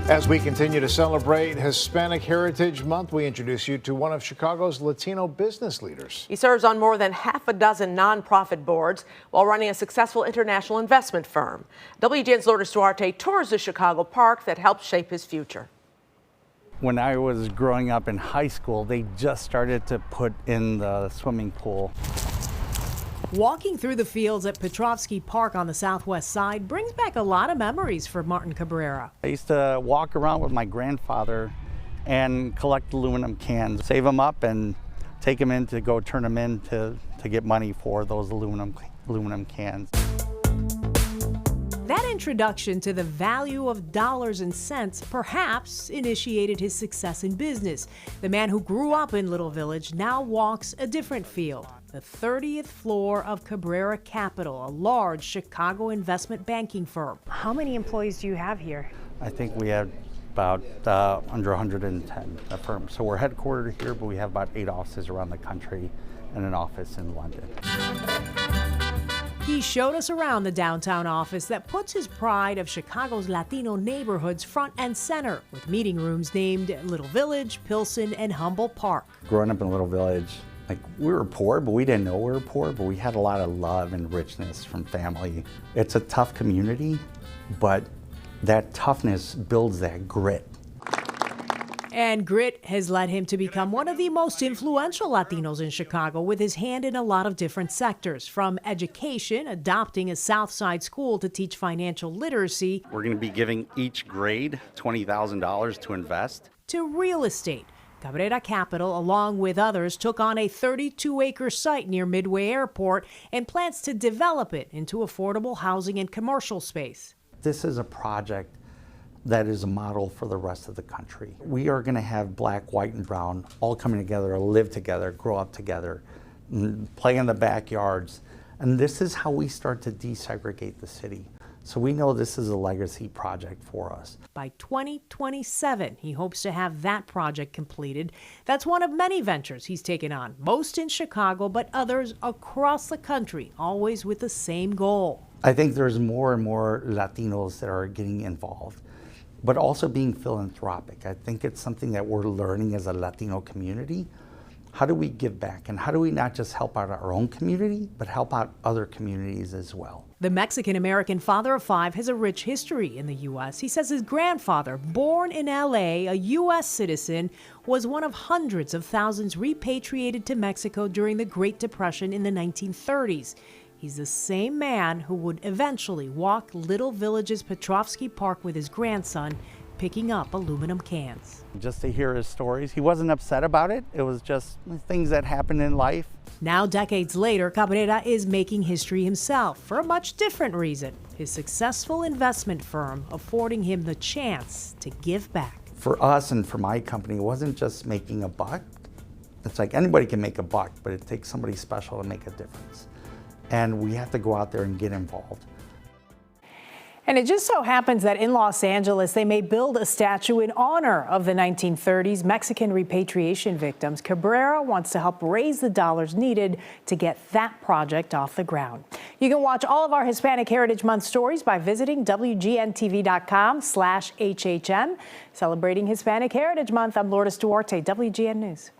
As we continue to celebrate Hispanic Heritage Month, we introduce you to one of Chicago's Latino business leaders. He serves on more than half a dozen nonprofit boards while running a successful international investment firm. WGN's Lourdes Duarte tours the Chicago park that helped shape his future. When I was growing up in high school, they just started to put in the swimming pool. Walking through the fields at Petrovsky Park on the southwest side brings back a lot of memories for Martin Cabrera. I used to walk around with my grandfather and collect aluminum cans, save them up and take them in to go turn them in to get money for those aluminum cans. That introduction to the value of dollars and cents perhaps initiated his success in business. The man who grew up in Little Village now walks a different field. The 30th floor of Cabrera Capital, a large Chicago investment banking firm. How many employees do you have here? I think we have about under 110 a firm. So we're headquartered here, but we have about 8 offices around the country and an office in London. He showed us around the downtown office that puts his pride of Chicago's Latino neighborhoods front and center, with meeting rooms named Little Village, Pilsen, and Humboldt Park. Growing up in Little Village, we were poor, but we didn't know we were poor, but we had a lot of love and richness from family. It's a tough community, but that toughness builds that grit. And grit has led him to become one of the most influential Latinos in Chicago, with his hand in a lot of different sectors, from education, adopting a Southside school to teach financial literacy. We're going to be giving each grade $20,000 to invest. To real estate. Cabrera Capital, along with others, took on a 32-acre site near Midway Airport and plans to develop it into affordable housing and commercial space. This is a project that is a model for the rest of the country. We are going to have black, white, and brown all coming together, live together, grow up together, play in the backyards. And this is how we start to desegregate the city. So we know this is a legacy project for us. By 2027, he hopes to have that project completed. That's one of many ventures he's taken on, most in Chicago, but others across the country, always with the same goal. I think there's more and more Latinos that are getting involved, but also being philanthropic. I think it's something that we're learning as a Latino community. How do we give back? And how do we not just help out our own community, but help out other communities as well? The Mexican-American father of 5 has a rich history in the U.S. He says his grandfather, born in L.A., a U.S. citizen, was one of hundreds of thousands repatriated to Mexico during the Great Depression in the 1930s. He's the same man who would eventually walk Little Village's Petrovsky Park with his grandson, picking up aluminum cans. Just to hear his stories, he wasn't upset about it. It was just things that happen in life. Now, decades later, Cabrera is making history himself for a much different reason. His successful investment firm affording him the chance to give back. For us and for my company, it wasn't just making a buck. It's like anybody can make a buck, but it takes somebody special to make a difference. And we have to go out there and get involved. And it just so happens that in Los Angeles, they may build a statue in honor of the 1930s Mexican repatriation victims. Cabrera wants to help raise the dollars needed to get that project off the ground. You can watch all of our Hispanic Heritage Month stories by visiting WGNTV.com/HHN. Celebrating Hispanic Heritage Month, I'm Lourdes Duarte, WGN News.